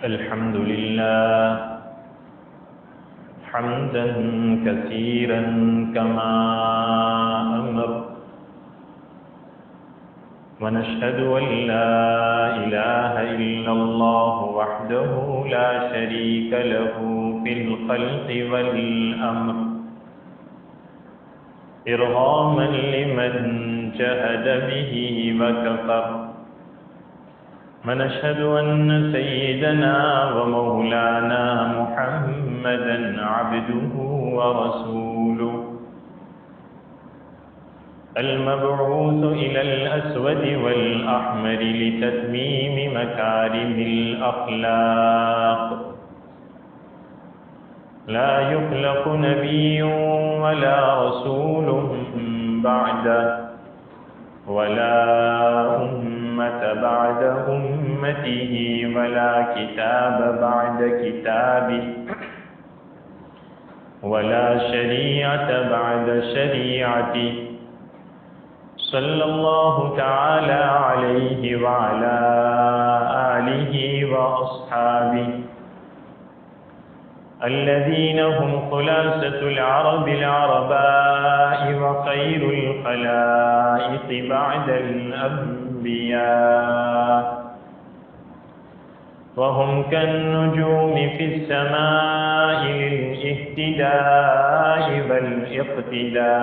الحمد لله حمدا كثيرا كما أمر، ونشهد أن لا إله إلا الله وحده لا شريك له في الخلق والأمر، إرغاما لمن جهد به وكفر، ونشهد أن سيدنا ومولانا محمدا عبده ورسوله المبعوث إلى الأسود والأحمر لتتميم مكارم الأخلاق. لا يخلق نبي ولا رسول بعده، ولا أمة بعد أمته، ولا كتاب بعد كتابه، ولا شريعة بعد شريعته، صلى الله تعالى عليه وعلى آله وأصحابه الذين هم خلاصة العرب العرباء وخير الخلائق بعد الأنبياء، وهم كالنجوم في السماء للاهتداء والاقتداء،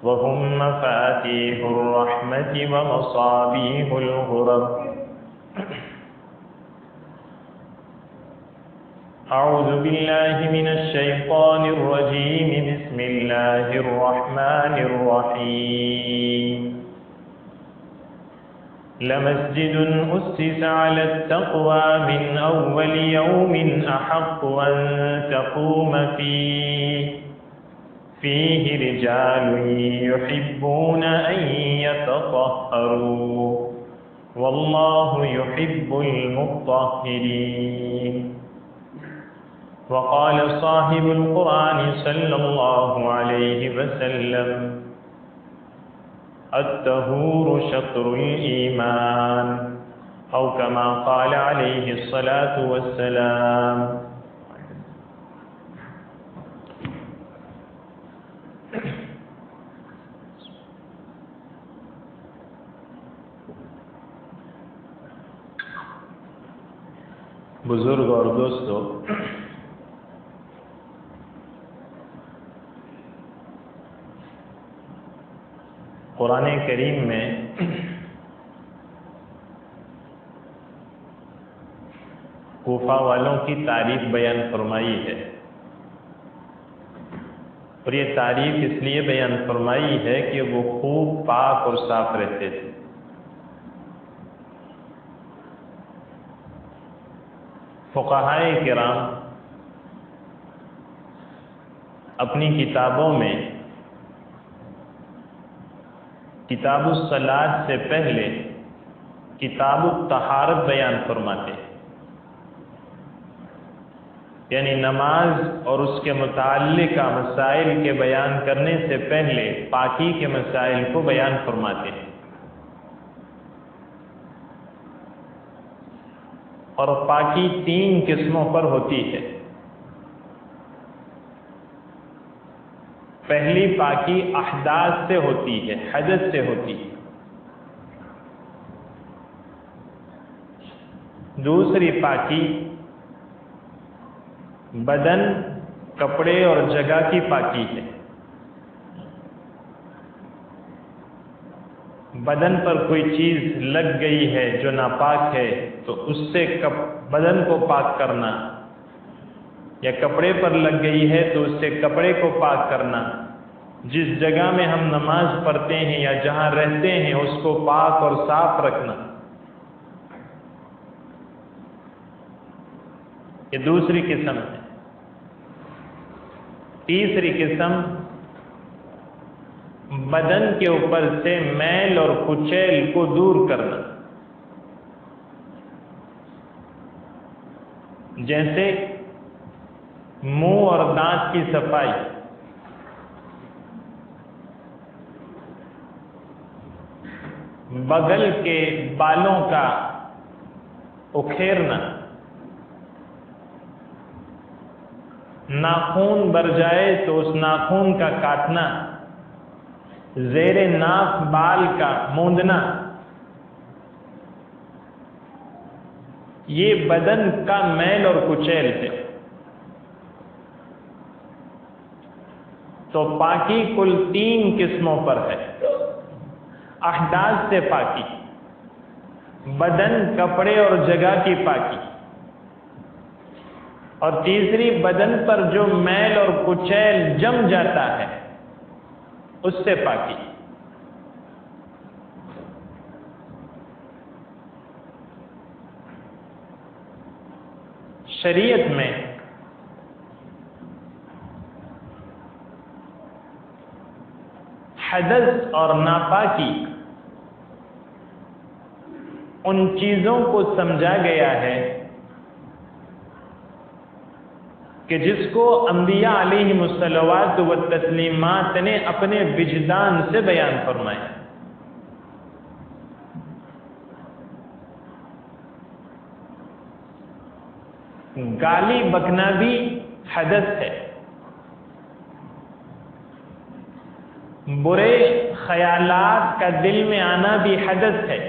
وهم مفاتيح الرحمة ومصابيح الغرب. أعوذ بالله من الشيطان الرجيم. بسم الله الرحمن الرحيم. لمسجد أسس على التقوى من أول يوم أحق أن تقوم فيه رجال يحبون أن يتطهروا، والله يحب المطهرين. وقال صاحب القرآن صلى الله عليه وسلم: الطهور شطر الإيمان، أو كما قال عليه الصلاة والسلام. بزرگ اور دوستو، قرآن کریم میں کوفہ والوں کی تعریف بیان فرمائی ہے، اور یہ تعریف اس لیے بیان فرمائی ہے کہ وہ خوب پاک اور صاف رہتے تھے۔ فقہائے کرام اپنی کتابوں میں کتاب الصلاۃ سے پہلے کتاب الطہارت بیان فرماتے ہیں، یعنی نماز اور اس کے متعلقہ مسائل کے بیان کرنے سے پہلے پاکی کے مسائل کو بیان فرماتے ہیں۔ اور پاکی 3 قسموں پر ہوتی ہے۔ پہلی پاکی احداث سے ہوتی ہے، حدث سے ہوتی ہے۔ دوسری پاکی بدن، کپڑے اور جگہ کی پاکی ہے۔ بدن پر کوئی چیز لگ گئی ہے جو ناپاک ہے تو اس سے بدن کو پاک کرنا، یا کپڑے پر لگ گئی ہے تو اس سے کپڑے کو پاک کرنا، جس جگہ میں ہم نماز پڑھتے ہیں یا جہاں رہتے ہیں اس کو پاک اور صاف رکھنا، یہ دوسری قسم ہے۔ تیسری قسم بدن کے اوپر سے میل اور کچیل کو دور کرنا، جیسے منہ اور دانت کی صفائی، بغل کے بالوں کا اکھیرنا، ناخون بر جائے تو اس ناخون کا کاٹنا، زیر ناف بال کا موندنا، یہ بدن کا میل اور کچیل ہے۔ تو پاکی کل 3 قسموں پر ہے۔ احداث سے پاکی، بدن، کپڑے اور جگہ کی پاکی، اور تیسری بدن پر جو میل اور کچیل جم جاتا ہے اس سے پاکی۔ شریعت میں حدث اور ناپاکی ان چیزوں کو سمجھا گیا ہے کہ جس کو انبیاء علیہم الصلوات و تسلیمات نے اپنے وجدان سے بیان فرمایا۔ گالی بکنا بھی حدث ہے، برے خیالات کا دل میں آنا بھی حدث ہے،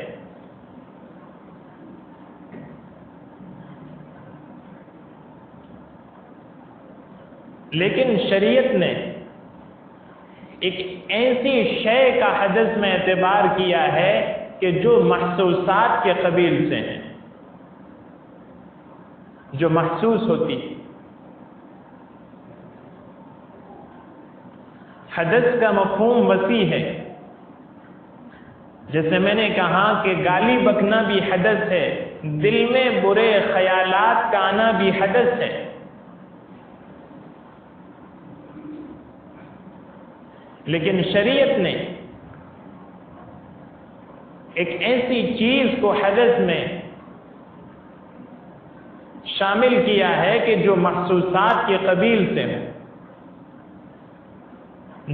لیکن شریعت نے ایک ایسی شے کا حدث میں اعتبار کیا ہے کہ جو محسوسات کے قبیل سے ہیں، جو محسوس ہوتی۔ حدث کا مفہوم وسیع ہے، جیسے میں نے کہا کہ گالی بکنا بھی حدث ہے، دل میں برے خیالات کا آنا بھی حدث ہے، لیکن شریعت نے ایک ایسی چیز کو حدث میں شامل کیا ہے کہ جو محسوسات کے قبیل سے ہو،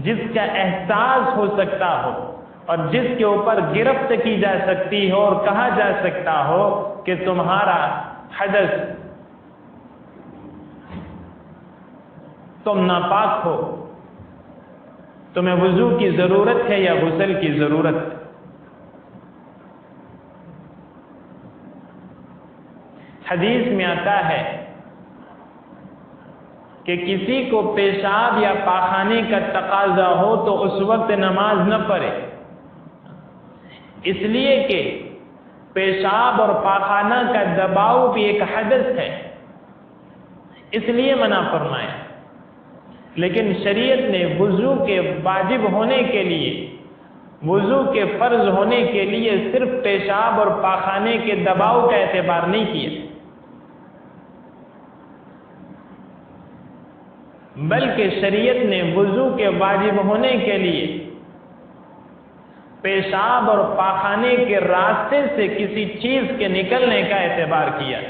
جس کا احساس ہو سکتا ہو اور جس کے اوپر گرفت کی جا سکتی ہو اور کہا جا سکتا ہو کہ تمہارا حدث، تم ناپاک ہو، تمہیں وضو کی ضرورت ہے یا غسل کی ضرورت ہے۔ حدیث میں آتا ہے کہ کسی کو پیشاب یا پاخانے کا تقاضا ہو تو اس وقت نماز نہ پڑھے، اس لیے کہ پیشاب اور پاخانہ کا دباؤ بھی ایک حدث ہے، اس لیے منع فرمایا۔ لیکن شریعت نے وضو کے واجب ہونے کے لیے، وضو کے فرض ہونے کے لیے صرف پیشاب اور پاخانے کے دباؤ کا اعتبار نہیں کیا، بلکہ شریعت نے وضو کے واجب ہونے کے لیے پیشاب اور پاخانے کے راستے سے کسی چیز کے نکلنے کا اعتبار کیا۔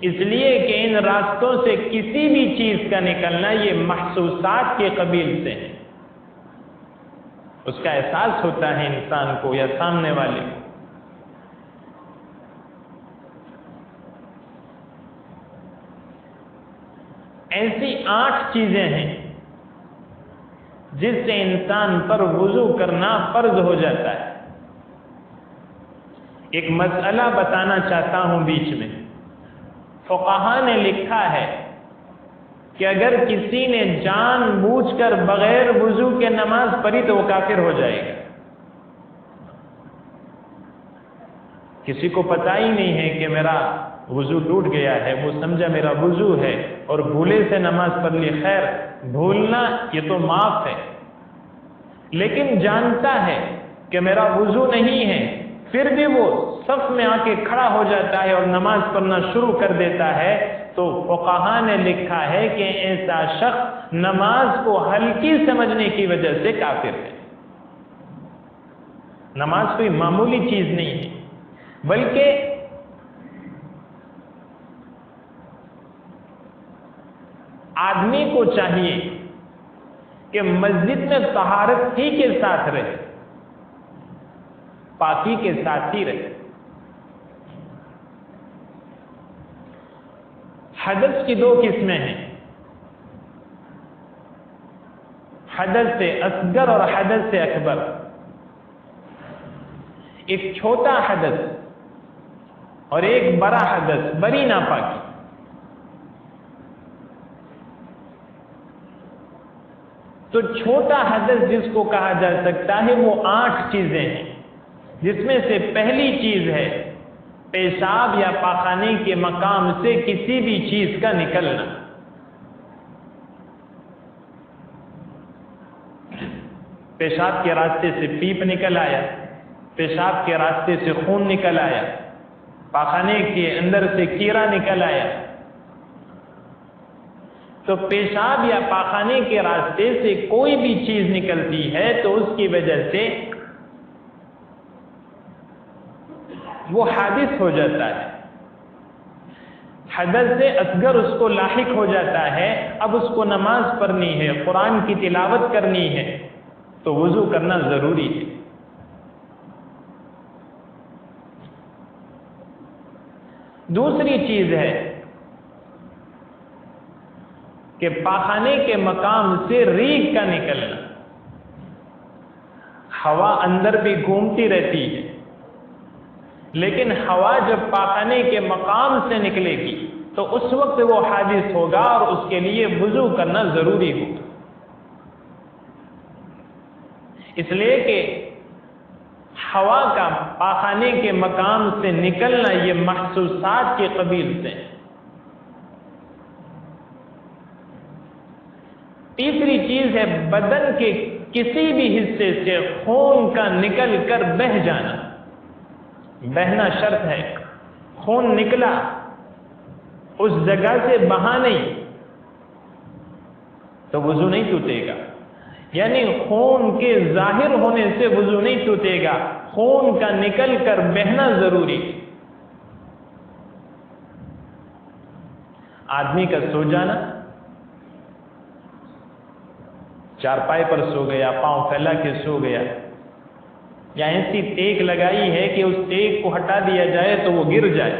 اس لیے کہ ان راستوں سے کسی بھی چیز کا نکلنا یہ محسوسات کے قبیل سے ہے، اس کا احساس ہوتا ہے انسان کو یا سامنے والے کو۔ ایسی 8 چیزیں ہیں جس سے انسان پر وضو کرنا فرض ہو جاتا ہے۔ ایک مسئلہ بتانا چاہتا ہوں بیچ میں، فقہاء نے لکھا ہے کہ اگر کسی نے جان بوجھ کر بغیر وضو کے نماز پڑھی تو وہ کافر ہو جائے گا۔ کسی کو پتہ ہی نہیں ہے کہ میرا وضو ٹوٹ گیا ہے، وہ سمجھا میرا وضو ہے اور بھولے سے نماز پڑھ لی، خیر بھولنا یہ تو معاف ہے، لیکن جانتا ہے کہ میرا وضو نہیں ہے، پھر بھی وہ صف میں آ کے کھڑا ہو جاتا ہے اور نماز پڑھنا شروع کر دیتا ہے، تو فقہاء نے لکھا ہے کہ ایسا شخص نماز کو ہلکی سمجھنے کی وجہ سے کافر ہے۔ نماز کوئی معمولی چیز نہیں ہے، بلکہ آدمی کو چاہیے کہ مسجد میں طہارت ہی کے ساتھ رہے، پاکی کے ساتھ ہی رہے۔ حدث کی دو قسمیں ہیں، حدث اصغر اور حدث اکبر۔ ایک چھوٹا حدث اور ایک بڑا حدث، بڑی ناپاکی۔ تو چھوٹا حدث جس کو کہا جا سکتا ہے وہ 8 چیزیں ہیں، جس میں سے پہلی چیز ہے پیشاب یا پاخانے کے مقام سے کسی بھی چیز کا نکلنا۔ پیشاب کے راستے سے پیپ نکل آیا، پیشاب کے راستے سے خون نکل آیا، پاخانے کے اندر سے کیڑا نکل آیا، تو پیشاب یا پاخانے کے راستے سے کوئی بھی چیز نکلتی ہے تو اس کی وجہ سے وہ حادث ہو جاتا ہے۔ حدث اصغر اس کو لاحق ہو جاتا ہے، اب اس کو نماز پڑھنی ہے، قرآن کی تلاوت کرنی ہے تو وضو کرنا ضروری ہے۔ دوسری چیز ہے کہ پاخانے کے مقام سے ریگ کا نکلنا۔ ہوا اندر بھی گھومتی رہتی ہے، لیکن ہوا جب پاخانے کے مقام سے نکلے گی تو اس وقت وہ حادث ہوگا اور اس کے لیے وضو کرنا ضروری ہوگا۔ اس لیے کہ ہوا کا پاخانے کے مقام سے نکلنا یہ محسوسات کے قبیل سے ہے۔ تیسری چیز ہے بدن کے کسی بھی حصے سے خون کا نکل کر بہہ جانا۔ بہنا شرط ہے، خون نکلا اس جگہ سے بہا نہیں تو وضو نہیں ٹوٹے گا، یعنی خون کے ظاہر ہونے سے وضو نہیں ٹوٹے گا، خون کا نکل کر بہنا ضروری ہے۔ آدمی کا سو جانا، چارپائی پر سو گیا، پاؤں پھیلا کے سو گیا، یا ایسی ٹیک لگائی ہے کہ اس ٹیک کو ہٹا دیا جائے تو وہ گر جائے،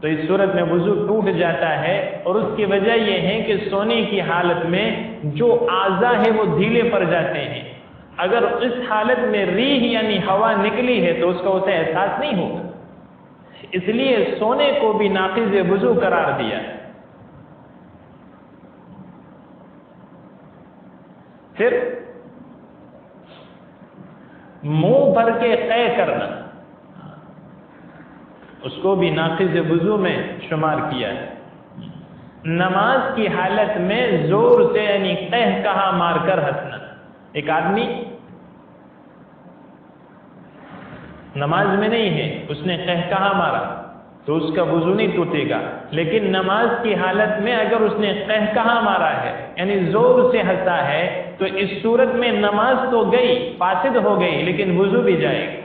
تو اس صورت میں وضو ٹوٹ جاتا ہے۔ اور اس کی وجہ یہ ہے کہ سونے کی حالت میں جو اعضاء ہے وہ ڈھیلے پڑ جاتے ہیں۔ اگر اس حالت میں ریح یعنی ہوا نکلی ہے تو اس کا اسے احساس نہیں ہوگا، اس لیے سونے کو بھی ناقض وضو قرار دیا ہے۔ پھر منہ بھر کے قے کرنا، اس کو بھی ناقض وضو میں شمار کیا ہے۔ نماز کی حالت میں زور سے یعنی قہقہا مار کر ہنسنا۔ ایک آدمی نماز میں نہیں ہے، اس نے قہقہا مارا تو اس کا وضو نہیں ٹوٹے گا، لیکن نماز کی حالت میں اگر اس نے قہقہا مارا ہے یعنی زور سے ہنسا ہے تو اس صورت میں نماز تو گئی، فاسد ہو گئی، لیکن وضو بھی جائے گا۔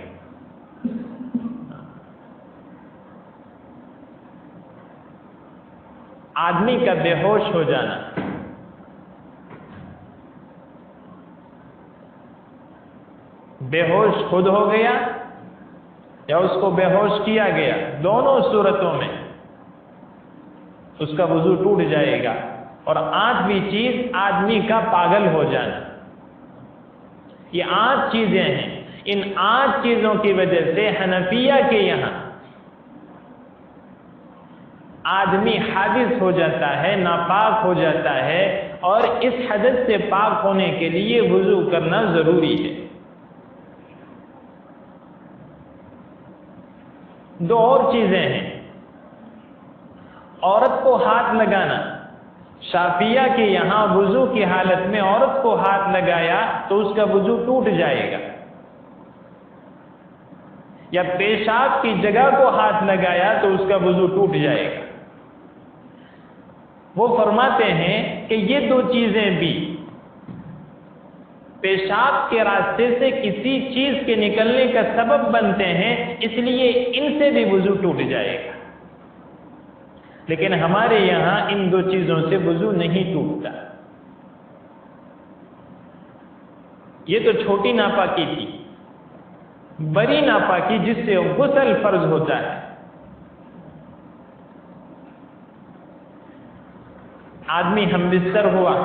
آدمی کا بے ہوش ہو جانا، بے ہوش خود ہو گیا یا اس کو بے ہوش کیا گیا، دونوں صورتوں میں اس کا وضو ٹوٹ جائے گا۔ اور 8ویں چیز آدمی کا پاگل ہو جانا۔ یہ 8 چیزیں ہیں، ان 8 چیزوں کی وجہ سے حنفیہ کے یہاں آدمی حادث ہو جاتا ہے، ناپاک ہو جاتا ہے، اور اس حدث سے پاک ہونے کے لیے وضو کرنا ضروری ہے۔ 2 اور چیزیں ہیں، عورت کو ہاتھ لگانا۔ شافعیہ کے یہاں وضو کی حالت میں عورت کو ہاتھ لگایا تو اس کا وضو ٹوٹ جائے گا، یا پیشاب کی جگہ کو ہاتھ لگایا تو اس کا وضو ٹوٹ جائے گا۔ وہ فرماتے ہیں کہ یہ 2 چیزیں بھی پیشاب کے راستے سے کسی چیز کے نکلنے کا سبب بنتے ہیں، اس لیے ان سے بھی وضو ٹوٹ جائے گا، لیکن ہمارے یہاں ان 2 چیزوں سے وضو نہیں ٹوٹتا۔ یہ تو چھوٹی ناپاکی تھی. بڑی ناپاکی جس سے غسل فرض ہوتا ہے. آدمی ہم بستر ہوا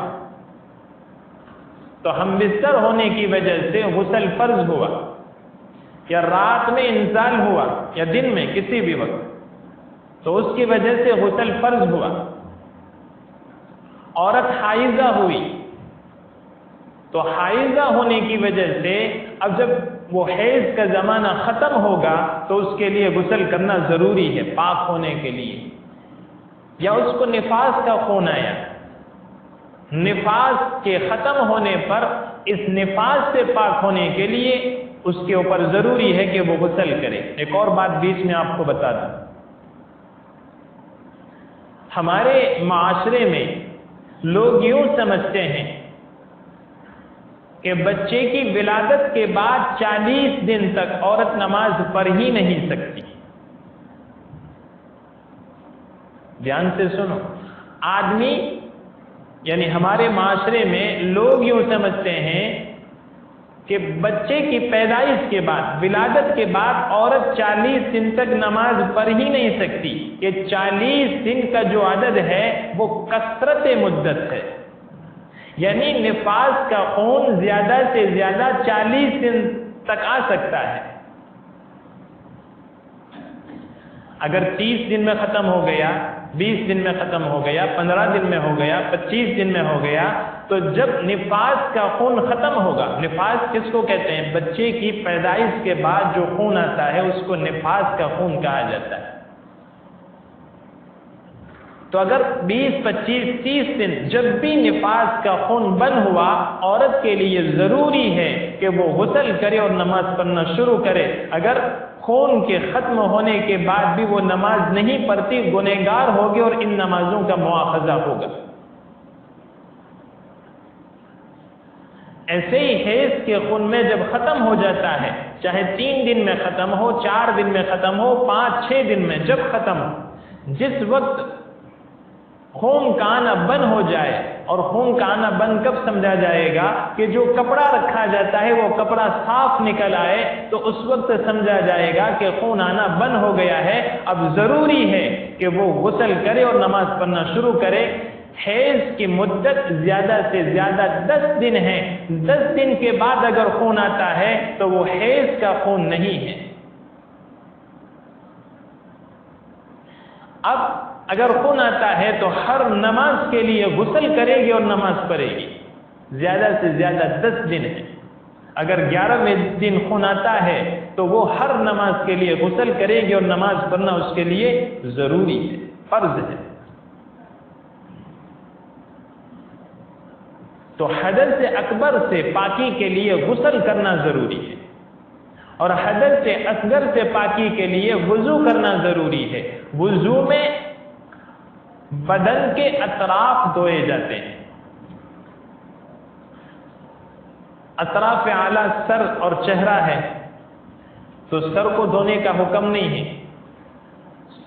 تو ہم بستر ہونے کی وجہ سے غسل فرض ہوا، یا رات میں انزال ہوا یا دن میں کسی بھی وقت تو اس کی وجہ سے غسل فرض ہوا. عورت حائضہ ہوئی تو حائضہ ہونے کی وجہ سے اب جب وہ حیض کا زمانہ ختم ہوگا تو اس کے لیے غسل کرنا ضروری ہے پاک ہونے کے لیے. یا اس کو نفاس کا خون آیا، نفاس کے ختم ہونے پر اس نفاس سے پاک ہونے کے لیے اس کے اوپر ضروری ہے کہ وہ غسل کرے. ایک اور بات بیچ میں آپ کو بتا دوں، ہمارے معاشرے میں لوگ یوں سمجھتے ہیں کہ بچے کی ولادت کے بعد 40 دن تک عورت نماز پڑھ ہی نہیں سکتی. دھیان سے سنو، آدمی یعنی ہمارے معاشرے میں لوگ یوں سمجھتے ہیں کہ بچے کی پیدائش کے بعد، ولادت کے بعد عورت 40 دن تک نماز پڑھ ہی نہیں سکتی. یہ 40 دن کا جو عدد ہے وہ کثرت مدت ہے، یعنی نفاس کا خون زیادہ سے زیادہ 40 دن تک آ سکتا ہے. اگر 30 دن میں ختم ہو گیا، 20 دن میں ختم ہو گیا، 15 دن میں ہو گیا، 25 دن میں ہو گیا، تو جب نفاس کا خون ختم ہوگا، نفاس کس کو کہتے ہیں؟ بچے کی پیدائش کے بعد جو خون آتا ہے اس کو نفاس کا خون کہا جاتا ہے. تو اگر 20، 25، 30 دن جب بھی نفاس کا خون بند ہوا، عورت کے لیے ضروری ہے کہ وہ غسل کرے اور نماز پڑھنا شروع کرے. اگر خون کے ختم ہونے کے بعد بھی وہ نماز نہیں پڑھتی، گنہگار ہوگی اور ان نمازوں کا مواخذہ ہوگا. ایسے ہی حیض کے خون میں جب ختم ہو جاتا ہے، چاہے 3 دن میں ختم ہو، 4 دن میں ختم ہو، 5، 6 دن میں جب ختم ہو، جس وقت خون کا آنا بند ہو جائے، اور خون کا آنا بند کب سمجھا جائے گا؟ کہ جو کپڑا رکھا جاتا ہے وہ کپڑا صاف نکل آئے تو اس وقت سمجھا جائے گا کہ خون آنا بند ہو گیا ہے. اب ضروری ہے کہ وہ غسل کرے اور نماز پڑھنا شروع کرے. حیض کی مدت زیادہ سے زیادہ 10 دن ہے. 10 دن کے بعد اگر خون آتا ہے تو وہ حیض کا خون نہیں ہے. اب اگر خون آتا ہے تو ہر نماز کے لیے غسل کرے گی اور نماز پڑھے گی. زیادہ سے زیادہ 10 دن ہے. اگر 11ویں دن خون آتا ہے تو وہ ہر نماز کے لیے غسل کرے گی اور نماز پڑھنا اس کے لیے ضروری ہے، فرض ہے. تو حدث اکبر سے پاکی کے لیے غسل کرنا ضروری ہے، اور حدث اصغر سے پاکی کے لیے وضو کرنا ضروری ہے. وضو میں بدن کے اطراف دھوئے جاتے ہیں. اطراف اعلیٰ سر اور چہرہ ہے تو سر کو دھونے کا حکم نہیں ہے،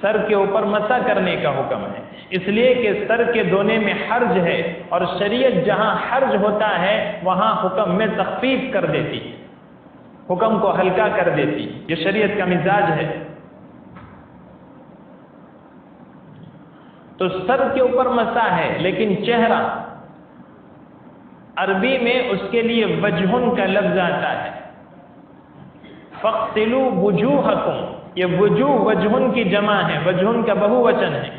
سر کے اوپر مسح کرنے کا حکم ہے. اس لیے کہ سر کے دھونے میں حرج ہے، اور شریعت جہاں حرج ہوتا ہے وہاں حکم میں تخفیف کر دیتی، حکم کو ہلکا کر دیتی. یہ شریعت کا مزاج ہے. تو سر کے اوپر مسح ہے، لیکن چہرہ، عربی میں اس کے لیے وجہن کا لفظ آتا ہے. فَاغْسِلُوا وُجُوهَكُمْ، یہ وجوہ وجہن کی جمع ہے، وجہن کا بہو وچن ہے.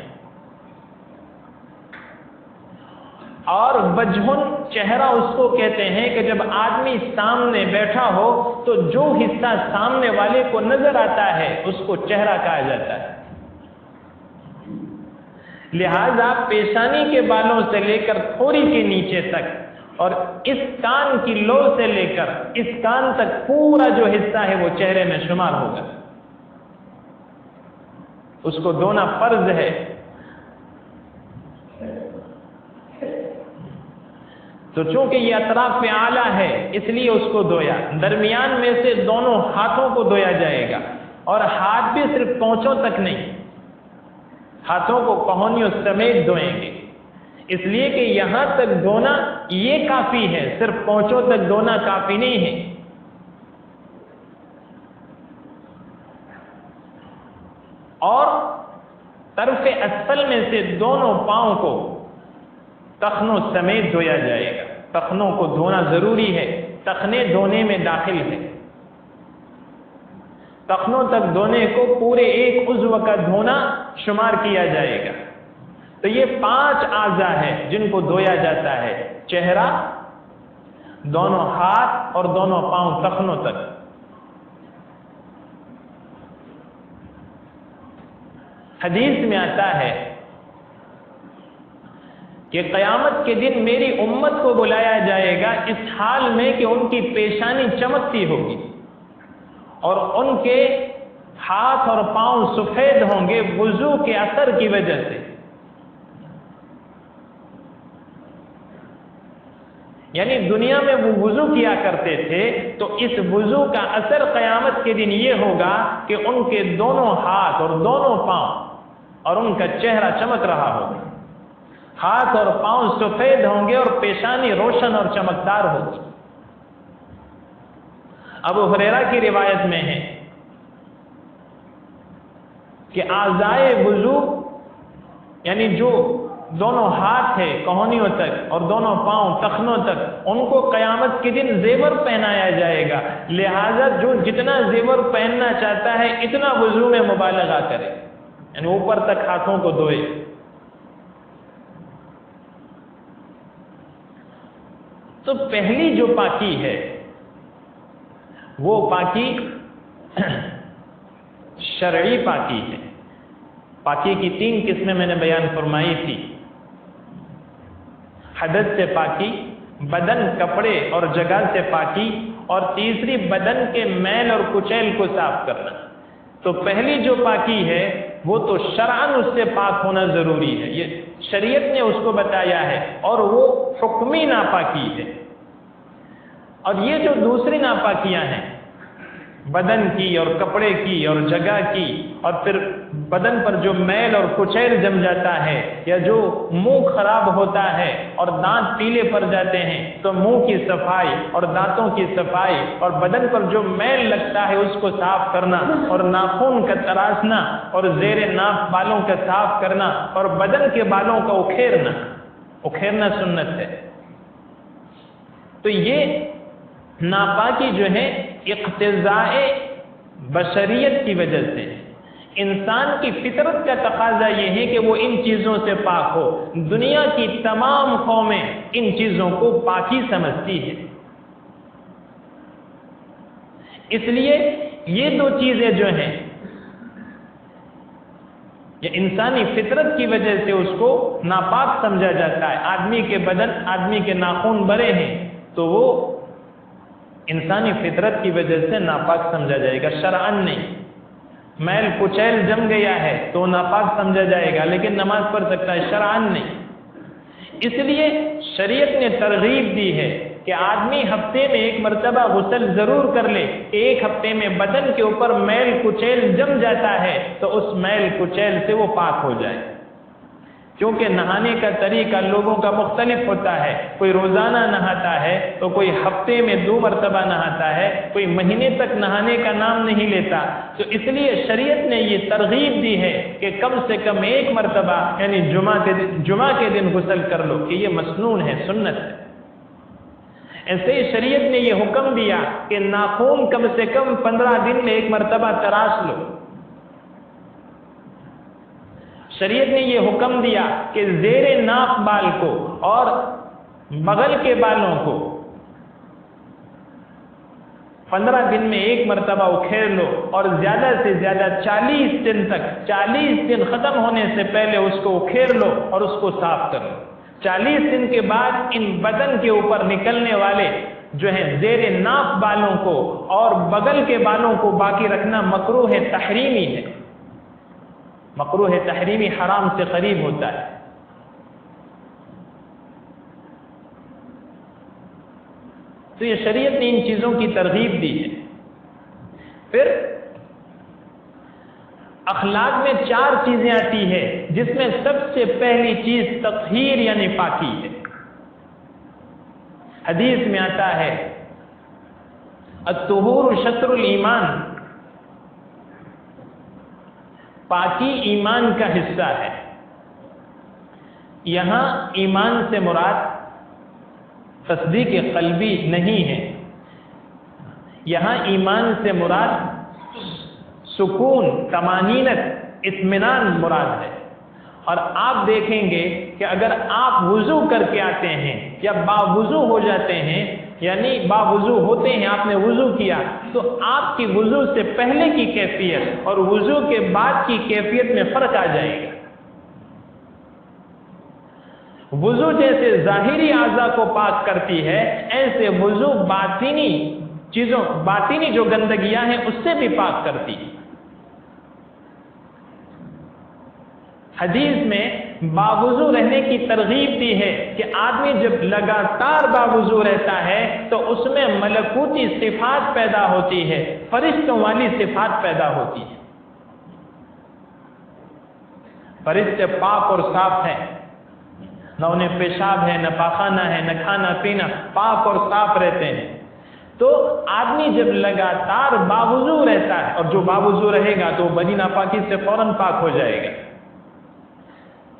اور وجہن چہرہ اس کو کہتے ہیں کہ جب آدمی سامنے بیٹھا ہو تو جو حصہ سامنے والے کو نظر آتا ہے اس کو چہرہ کہا جاتا ہے. لہذا پیشانی کے بالوں سے لے کر تھوڑی کے نیچے تک، اور اس کان کی لو سے لے کر اس کان تک پورا جو حصہ ہے وہ چہرے میں شمار ہوگا. اس کو دھونا فرض ہے. تو چونکہ یہ اطراف میں اعلیٰ ہے اس لیے اس کو دھویا. درمیان میں سے دونوں ہاتھوں کو دھویا جائے گا، اور ہاتھ بھی صرف پونچھوں تک نہیں، ہاتھوں کو کہونیوں سمیت دھوئیں گے. اس لیے کہ یہاں تک دھونا یہ کافی ہے، صرف پونچھوں تک دھونا کافی نہیں ہے۔ اور طرف اسفل میں سے دونوں پاؤں کو ٹخنوں سمیت دھویا جائے گا۔ ٹخنوں کو دھونا ضروری ہے، ٹخنے دھونے میں داخل ہے۔ ٹخنوں تک دھونے کو پورے ایک عضو کا دھونا شمار کیا جائے گا۔ تو یہ 5 اعضاء ہیں جن کو دھویا جاتا ہے: چہرہ، دونوں ہاتھ اور دونوں پاؤں ٹخنوں تک۔ حدیث میں آتا ہے کہ قیامت کے دن میری امت کو بلایا جائے گا اس حال میں کہ ان کی پیشانی چمکتی ہوگی اور ان کے ہاتھ اور پاؤں سفید ہوں گے وضو کے اثر کی وجہ سے۔ یعنی دنیا میں وہ وضو کیا کرتے تھے تو اس وضو کا اثر قیامت کے دن یہ ہوگا کہ ان کے دونوں ہاتھ اور دونوں پاؤں اور ان کا چہرہ چمک رہا ہوگا، ہاتھ اور پاؤں سفید ہوں گے اور پیشانی روشن اور چمکدار ہوگی۔ ابو ہریرہ کی روایت میں ہے کہ اعضائے وضو یعنی جو دونوں ہاتھ ہے کہونیوں تک اور دونوں پاؤں ٹخنوں تک، ان کو قیامت کے دن زیور پہنایا جائے گا، لہذا جو جتنا زیور پہننا چاہتا ہے اتنا وضو میں مبالغہ کرے، یعنی اوپر تک ہاتھوں کو دھوئے۔ تو پہلی جو پاکی ہے وہ پاکی شرعی پاکی ہے۔ پاکی کی 3 قسمیں میں نے بیان فرمائی تھی: حدث سے پاکی، بدن، کپڑے اور جگہ سے پاکی، اور تیسری بدن کے میل اور کچیل کو صاف کرنا۔ تو پہلی جو پاکی ہے وہ تو شرعاً اس سے پاک ہونا ضروری ہے، یہ شریعت نے اس کو بتایا ہے، اور وہ حکمی ناپاکی ہے۔ اور یہ جو دوسری ناپاکیاں ہیں بدن کی اور کپڑے کی اور جگہ کی، اور پھر بدن پر جو میل اور کچیل جم جاتا ہے، یا جو منہ خراب ہوتا ہے اور دانت پیلے پڑ جاتے ہیں تو منہ کی صفائی اور دانتوں کی صفائی، اور بدن پر جو میل لگتا ہے اس کو صاف کرنا، اور ناخن کا تراشنا اور زیر ناف بالوں کا صاف کرنا، اور بدن کے بالوں کا اکھیرنا سنت ہے۔ تو یہ ناپاکی جو ہے اقتضاء بشریت کی وجہ سے، انسان کی فطرت کا تقاضا یہ ہے کہ وہ ان چیزوں سے پاک ہو۔ دنیا کی تمام قومیں ان چیزوں کو پاکی سمجھتی ہے، اس لیے یہ 2 چیزیں جو ہیں یہ انسانی فطرت کی وجہ سے اس کو ناپاک سمجھا جاتا ہے۔ آدمی کے بدن، آدمی کے ناخن بڑے ہیں تو وہ انسانی فطرت کی وجہ سے ناپاک سمجھا جائے گا، شرعاً نہیں۔ میل کچیل جم گیا ہے تو ناپاک سمجھا جائے گا، لیکن نماز پڑھ سکتا ہے، شرعاً نہیں۔ اس لیے شریعت نے ترغیب دی ہے کہ آدمی ہفتے میں 1 مرتبہ غسل ضرور کر لے۔ 1 ہفتے میں بدن کے اوپر میل کچیل جم جاتا ہے تو اس میل کچیل سے وہ پاک ہو جائے، کیونکہ نہانے کا طریقہ لوگوں کا مختلف ہوتا ہے۔ کوئی روزانہ نہاتا ہے تو کوئی ہفتے میں 2 مرتبہ نہاتا ہے، کوئی مہینے تک نہانے کا نام نہیں لیتا۔ تو اس لیے شریعت نے یہ ترغیب دی ہے کہ کم سے کم 1 مرتبہ یعنی جمعہ کے دن غسل کر لو، کہ یہ مسنون ہے، سنت ہے۔ ایسے ہی شریعت نے یہ حکم دیا کہ ناخن کم سے کم 15 دن میں 1 مرتبہ تراش لو۔ شریعت نے یہ حکم دیا کہ زیر ناف بال کو اور بغل کے بالوں کو 15 دن میں 1 مرتبہ اکھیر لو، اور زیادہ سے زیادہ 40 دن تک، 40 دن ختم ہونے سے پہلے اس کو اکھیر لو اور اس کو صاف کر لو۔ 40 دن کے بعد ان بدن کے اوپر نکلنے والے جو ہیں زیر ناف بالوں کو اور بغل کے بالوں کو باقی رکھنا مکروہ تحریمی ہے۔ مکروہ تحریمی حرام سے قریب ہوتا ہے۔ تو یہ شریعت نے ان چیزوں کی ترغیب دی ہے۔ پھر اخلاق میں 4 چیزیں آتی ہے، جس میں سب سے پہلی چیز تطہیر یعنی پاکی ہے۔ حدیث میں آتا ہے الطہور شطر الایمان، پاکی ایمان کا حصہ ہے۔ یہاں ایمان سے مراد تصدیق قلبی نہیں ہے، یہاں ایمان سے مراد سکون، طمانینت، اطمینان مراد ہے۔ اور آپ دیکھیں گے کہ اگر آپ وضو کر کے آتے ہیں یا باوضو ہو جاتے ہیں، یعنی باوضو ہوتے ہیں، آپ نے وضو کیا، تو آپ کی وضو سے پہلے کی کیفیت اور وضو کے بعد کی کیفیت میں فرق آ جائے گا۔ وضو جیسے ظاہری اعضاء کو پاک کرتی ہے، ایسے وضو باطنی جو گندگیاں ہیں اس سے بھی پاک کرتی ہے۔ حدیث میں باوضو رہنے کی ترغیب دی ہے کہ آدمی جب لگاتار باوضو رہتا ہے تو اس میں ملکوتی صفات پیدا ہوتی ہے، فرشتوں والی صفات پیدا ہوتی ہے۔ فرشتے پاک اور صاف ہیں، نہ انہیں پیشاب ہے، نہ پاخانہ ہے، نہ کھانا پینا، پاک اور صاف رہتے ہیں۔ تو آدمی جب لگاتار باوضو رہتا ہے، اور جو باوضو رہے گا تو بنی ناپاکی سے فوراً پاک ہو جائے گا،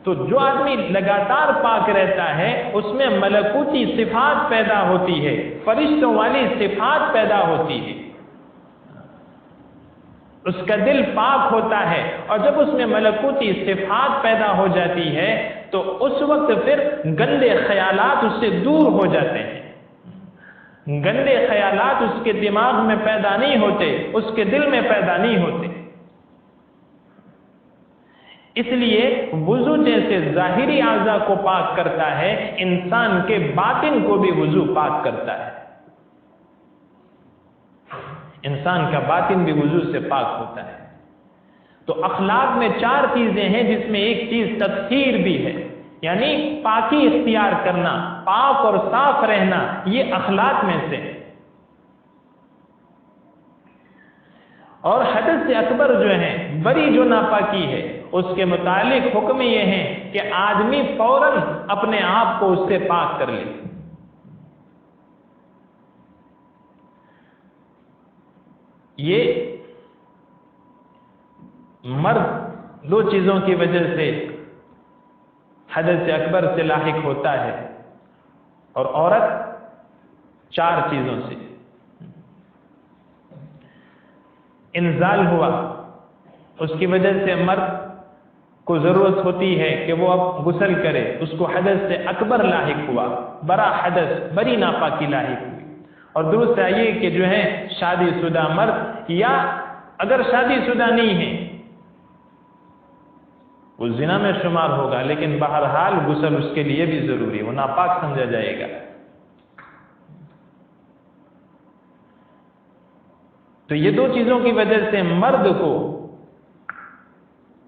تو جو آدمی لگاتار پاک رہتا ہے اس میں ملکوتی صفات پیدا ہوتی ہے، فرشتوں والی صفات پیدا ہوتی ہے، اس کا دل پاک ہوتا ہے، اور جب اس میں ملکوتی صفات پیدا ہو جاتی ہے تو اس وقت پھر گندے خیالات اس سے دور ہو جاتے ہیں۔ گندے خیالات اس کے دماغ میں پیدا نہیں ہوتے، اس کے دل میں پیدا نہیں ہوتے۔ اس لیے وضو جیسے ظاہری اعضاء کو پاک کرتا ہے، انسان کے باطن کو بھی وضو پاک کرتا ہے۔ انسان کا باطن بھی وضو سے پاک ہوتا ہے۔ تو اخلاق میں 4 چیزیں ہیں، جس میں ایک چیز تطہیر بھی ہے، یعنی پاکی اختیار کرنا، پاک اور صاف رہنا، یہ اخلاق میں سے۔ اور حدث اکبر جو ہے، بڑی جو ناپاکی ہے، اس کے متعلق حکم یہ ہے کہ آدمی فوراً اپنے آپ کو اس سے پاک کر لے۔ یہ مرد 2 چیزوں کی وجہ سے حدث اکبر سے لاحق ہوتا ہے، اور عورت 4 چیزوں سے۔ انزال ہوا، اس کی وجہ سے مرد کو ضرورت ہوتی ہے کہ وہ اب غسل کرے، اس کو حدث سے اکبر لاحق ہوا، بڑا حدث، بڑی ناپاکی لاحق ہوئی۔ اور دوسرا یہ کہ جو ہے شادی شدہ مرد، یا اگر شادی شدہ نہیں ہے وہ زنا میں شمار ہوگا، لیکن بہرحال غسل اس کے لیے بھی ضروری ہے، وہ ناپاک سمجھا جائے گا۔ تو یہ 2 چیزوں کی وجہ سے مرد کو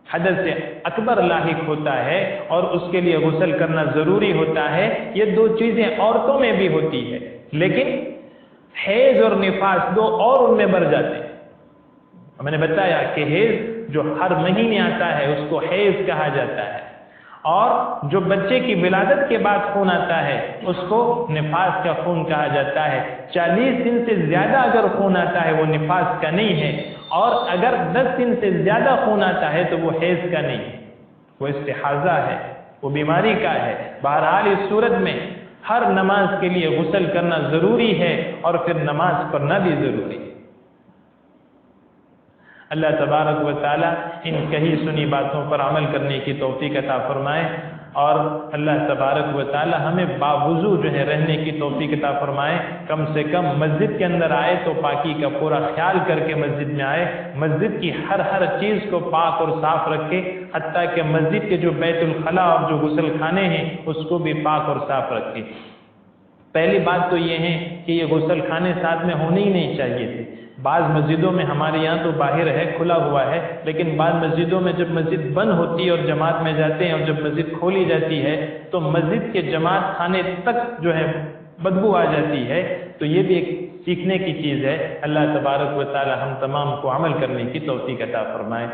حدث سے اکبر لاحق ہوتا ہے اور اس کے لیے غسل کرنا ضروری ہوتا ہے۔ یہ 2 چیزیں عورتوں میں بھی ہوتی ہے، لیکن حیض اور نفاس 2 اور ان میں بڑھ جاتے ہیں۔ میں نے بتایا کہ حیض جو ہر مہینے آتا ہے اس کو حیض کہا جاتا ہے، اور جو بچے کی ولادت کے بعد خون آتا ہے اس کو نفاس کا خون کہا جاتا ہے۔ 40 دن سے زیادہ اگر خون آتا ہے وہ نفاس کا نہیں ہے، اور اگر 10 دن سے زیادہ خون آتا ہے تو وہ حیض کا نہیں ہے، وہ استحاضہ ہے، وہ بیماری کا ہے۔ بہرحال اس صورت میں ہر نماز کے لیے غسل کرنا ضروری ہے، اور پھر نماز پڑھنا بھی ضروری ہے۔ اللہ تبارک و تعالی ان کہی سنی باتوں پر عمل کرنے کی توفیق عطا فرمائے، اور اللہ تبارک و تعالی ہمیں باوضو جو ہے رہنے کی توفیق عطا فرمائے۔ کم سے کم مسجد کے اندر آئے تو پاکی کا پورا خیال کر کے مسجد میں آئے، مسجد کی ہر چیز کو پاک اور صاف رکھے، حتیٰ کہ مسجد کے جو بیت الخلا اور جو غسل خانے ہیں اس کو بھی پاک اور صاف رکھے۔ پہلی بات تو یہ ہے کہ یہ غسل خانے ساتھ میں ہونے ہی نہیں چاہیے تھے۔ بعض مسجدوں میں، ہمارے یہاں تو باہر ہے، کھلا ہوا ہے، لیکن بعض مسجدوں میں جب مسجد بند ہوتی ہے اور جماعت میں جاتے ہیں، اور جب مسجد کھولی جاتی ہے تو مسجد کے جماعت خانے تک جو ہے بدبو آ جاتی ہے۔ تو یہ بھی ایک سیکھنے کی چیز ہے۔ اللہ تبارک و تعالی ہم تمام کو عمل کرنے کی توفیق عطا فرمائے۔